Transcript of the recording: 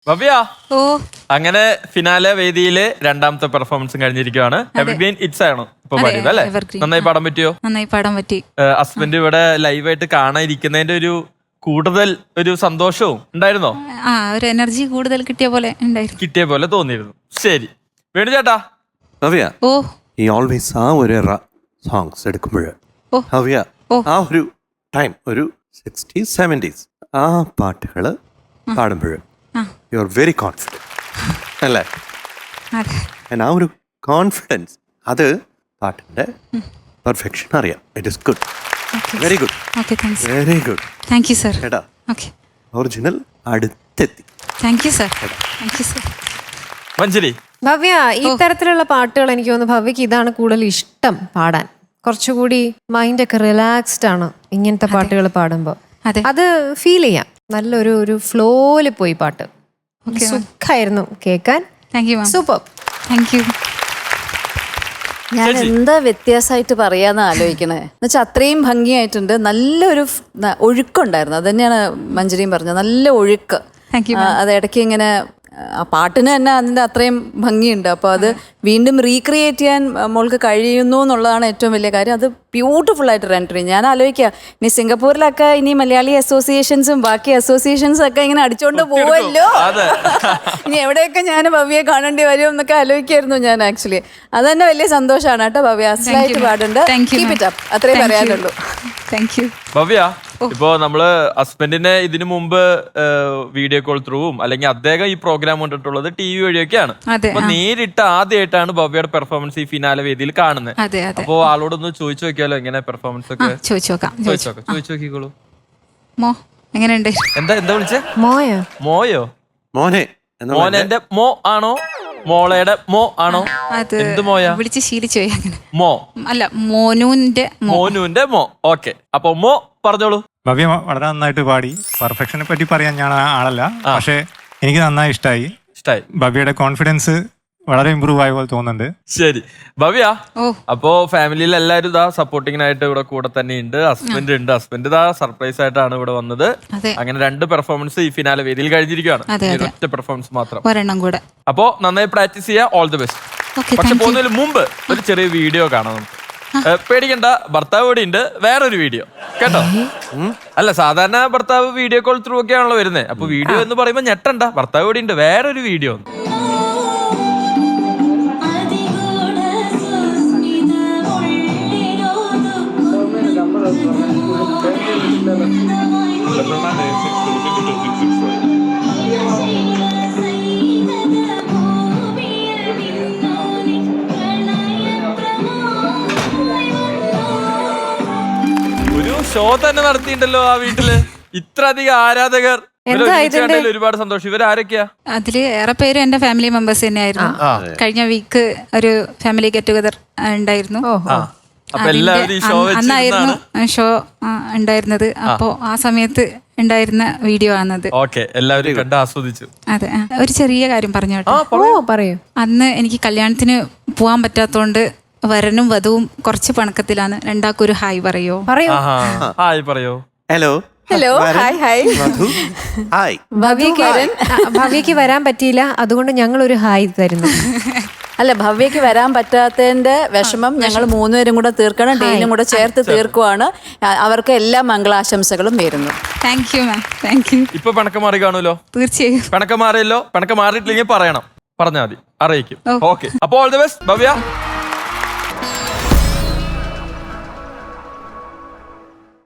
ഭവ്യ ഓ അങ്ങനെ ഫിനാലെ വേദിയിലെ രണ്ടാമത്തെ പെർഫോമൻസും കഴിഞ്ഞിരിക്കുകയാണ്. എവർഗ്രീൻ ഇറ്റ്സ് ആണോ ഇപ്പൊ പാടിയത് അല്ലേ? Evergreen. നന്നായി പാടാൻ പറ്റിയോ? നന്നായി പാടാൻ പറ്റി. ഹസ്ബൻഡ് ഇവിടെ ലൈവായിട്ട് കാണാതിരിക്കുന്നതിന്റെ ഒരു കൂടുതൽ ഒരു സന്തോഷവും ഉണ്ടായിരുന്നോ? ഒരു എനർജി കൂടുതൽ കിട്ടിയ പോലെ ഉണ്ടായിരുന്നു. കിട്ടിയ പോലെ തോന്നിയിരുന്നു. ശരി വേണു ചേട്ടാ. ഭവ്യ ഓ ഈ ഓൾവേസ് ആ ഒരു സോങ്സ് എടുക്കുമ്പോൾ ഓ. ഭവ്യ ഓ. ആ ഒരു ടൈം ഒരു 60s 70s ആ പാട്ടുകൾ പാടുമ്പോൾ യു ആർ വെരി കോൺഫിഡൻറ്റ് അല്ലേ? അതെ ആ ഒരു കോൺഫിഡൻസ് അത് പാട്ടിൻ്റെ പെർഫെക്ഷൻ അറിയാം. It is good, very good, okay thanks. Very good. Thank you sir. കേട്ടാ ഓക്കെ ഒറിജിനൽ അടുത്തെത്തി. Thank you sir. Thank you sir. Manjari Bhavya ഈ തരത്തിലുള്ള പാട്ടുകൾ എനിക്ക് തോന്നുന്നു ഭവ്യക്ക് ഇതാണ് കൂടുതൽ ഇഷ്ടം പാടാൻ. കുറച്ചുകൂടി മൈൻഡൊക്കെ റിലാക്സ്ഡ് ആണ് ഇങ്ങനത്തെ പാട്ടുകൾ പാടുമ്പോൾ. അതെ അത് ഫീൽ ചെയ്യാം. നല്ലൊരു ഒരു ഫ്ലോയില് പോയി പാട്ട്. Okay, ma'am. സുഖമായിരുന്നു കേൾക്കാൻ. Thank you ma'am. Super. Thank you. ഞാൻ എന്താ വ്യത്യാസമായിട്ട് പറയാന്ന് ആലോചിക്കണേ എന്നുവെച്ചാൽ അത്രയും ഭംഗിയായിട്ടുണ്ട്. നല്ലൊരു ഒഴുക്കുണ്ടായിരുന്നു. അത് തന്നെയാണ് മഞ്ജരിയും പറഞ്ഞത്, നല്ല ഒഴുക്ക്. Thank you. അത് ഇടയ്ക്ക് ഇങ്ങനെ ആ പാട്ടിന് തന്നെ അതിൻ്റെ അത്രയും ഭംഗിയുണ്ട്. അപ്പോൾ അത് വീണ്ടും റീക്രിയേറ്റ് ചെയ്യാൻ മോൾക്ക് കഴിയുന്നു എന്നുള്ളതാണ് ഏറ്റവും വലിയ കാര്യം. അത് ബ്യൂട്ടിഫുൾ ആയിട്ട് റെൻഡർ ചെയ്യും. ഞാൻ ആലോചിക്കുക ഇനി സിംഗപ്പൂരിലൊക്കെ ഇനി മലയാളി അസോസിയേഷൻസും ബാക്കി അസോസിയേഷൻസും ഒക്കെ ഇങ്ങനെ അടിച്ചോണ്ട് പോവല്ലോ, ഇനി എവിടെയൊക്കെ ഞാൻ ഭവ്യയെ കാണേണ്ടി വരും എന്നൊക്കെ ആലോചിക്കായിരുന്നു ഞാൻ. ആക്ച്വലി അത് തന്നെ വലിയ സന്തോഷമാണ് കേട്ടോ. ഭവ്യ അസലായിട്ട് പാടുണ്ട്. Keep it up. അത്രേ പറയാനുള്ളൂ. Thank you. ഭവ്യ ഇപ്പോ നമ്മള് ഹസ്ബൻഡിനെ ഇതിനു മുമ്പ് വീഡിയോ കോൾ ത്രൂവും അല്ലെങ്കിൽ അദ്ദേഹം ഈ പ്രോഗ്രാം കണ്ടിട്ടുള്ളത് TV വഴിയൊക്കെയാണ്. അതെ, അപ്പൊ നേരിട്ട് ആദ്യമായിട്ടാണ് ഭവ്യയുടെ പെർഫോമൻസ് ഈ ഫിനാലെ വേദിയിൽ കാണുന്നത്. അതെ അതെ. അപ്പോ ആളോടൊന്ന് ചോദിച്ചു നോക്കിയാലോ എങ്ങനെ പെർഫോമൻസ് ഒക്കെ? ചോദിച്ചു നോക്കിക്കോളൂ. മോ എങ്ങനെയുണ്ട്? എന്താ വിളിച്ചേ? മോയോ മോയോ? മോനെ മോനെ മോ ആണോ മോളയുടെ മോ ആണോ? അത് എന്ത് മോയാ? വിളിച്ച് ശീലിച്ചു പോയി അങ്ങനെ. മോ അല്ല മോനുവിന്റെ മോനുവിന്റെ മോ. ഓക്കെ, അപ്പൊ മോ പറഞ്ഞോളൂ. ഭവ്യ വളരെ നന്നായിട്ട് പാടി. പെർഫെക്ഷനെ പറ്റി പറയാൻ ഞാൻ ആളല്ല, പക്ഷെ എനിക്ക് നന്നായി ഇഷ്ടമായി. ഭവ്യയുടെ കോൺഫിഡൻസ് വളരെ ഇമ്പ്രൂവ് ആയ പോലെ തോന്നുന്നുണ്ട്. ശരി ഭവ്യ, ഓ അപ്പോ ഫാമിലിയിൽ എല്ലാവരും ഇതാ സപ്പോർട്ടിങ്ങിനായിട്ട് ഇവിടെ കൂടെ തന്നെ ഉണ്ട്. ഹസ്ബൻഡ് ഉണ്ട്. ഹസ്ബൻഡ് ഇതാ സർപ്രൈസ് ആയിട്ടാണ് ഇവിടെ വന്നത്. അതെ അങ്ങനെ 2 പെർഫോമൻസ് ഈ ഫിനാലെ വേദിയിൽ കഴിഞ്ഞിരിക്കുകയാണ്. അതെ, അതെ. ഒറ്റ പെർഫോമൻസ് മാത്രം. ഒരെണ്ണം കൂടെ. അപ്പോ നന്നായി പ്രാക്ടീസ് ചെയ്യാ. All the best. ഓക്കെ പക്ഷെ താങ്ക് യു. പോകുന്നതിന് മുമ്പ് ഒരു ചെറിയ വീഡിയോ കാണാം നമുക്ക്. പേടിക്കണ്ട, ഭർത്താവ് കൂടി ഉണ്ട്. വേറൊരു വീഡിയോ കേട്ടോ. അല്ല, സാധാരണ ഭർത്താവ് വീഡിയോ കോൾ ത്രൂ ഒക്കെ ആണല്ലോ വരുന്നത്. അപ്പൊ വീഡിയോ എന്ന് പറയുമ്പോ ഞെട്ടണ്ട, ഭർത്താവ് കൂടി ഉണ്ട്. വേറൊരു വീഡിയോ. ഒരു ഷോ തന്നെ നടത്തിയിട്ടുണ്ടല്ലോ ആ വീട്ടില്. ഇത്ര അധികം ആരാധകർ. ഒരുപാട് സന്തോഷം. ഇവരാരൊക്കെയാ? അതില് ഏറെ പേര് എന്റെ ഫാമിലി മെമ്പേഴ്സ് തന്നെയായിരുന്നു. കഴിഞ്ഞ വീക്ക് ഒരു ഫാമിലി ഗെറ്റ് ടുഗദർ ഉണ്ടായിരുന്നു. അപ്പൊ എല്ലാവരും ഈ ഷോ അന്നായിരുന്നു ഷോ ഉണ്ടായിരുന്നത്. അപ്പോ ആ സമയത്ത് ഉണ്ടായിരുന്ന വീഡിയോ ആണത്. ഓക്കെ, എല്ലാവരും കണ്ട് ആസ്വദിച്ചു. അതെ. ഒരു ചെറിയ കാര്യം പറഞ്ഞോട്ടെ. പറയൂ. അന്ന് എനിക്ക് കല്യാണത്തിന് പോവാൻ പറ്റാത്തോണ്ട് വരനും വധുവും കുറച്ച് പണക്കത്തിലാണ്. രണ്ടാൾക്കും ഒരു ഹായ് പറയോ? പറയൂ. ഹായ് പറയോ. Hello hello, hi hi. Hi. ഭവ്യക്ക് വരാൻ പറ്റിയില്ല, അതുകൊണ്ട് ഞങ്ങൾ ഒരു ഹായ് തരുന്നു. അല്ല, ഭവ്യക്ക് വരാൻ പറ്റാത്തതിന്റെ വിഷമം ഞങ്ങൾ 3 പേരും കൂടെ തീർക്കണം. ഡെയിലും കൂടെ ചേർത്ത് തീർക്കുവാണ്. അവർക്ക് എല്ലാ മംഗളാശംസകളും നേരുന്നു. Thank you ma'am. Thank you. ഇപ്പൊ പിണക്കം മാറി കാണുമല്ലോ. തീർച്ചയായും. പിണക്കം മാറിയല്ലോ. പിണക്കം മാറിയിട്ടില്ലെങ്കിൽ പറയണം, പറഞ്ഞാൽ മതി, അറിയിക്കും. ഓക്കെ, അപ്പൊ ഓൾ ദി ബെസ്റ്റ് ഭവ്യ.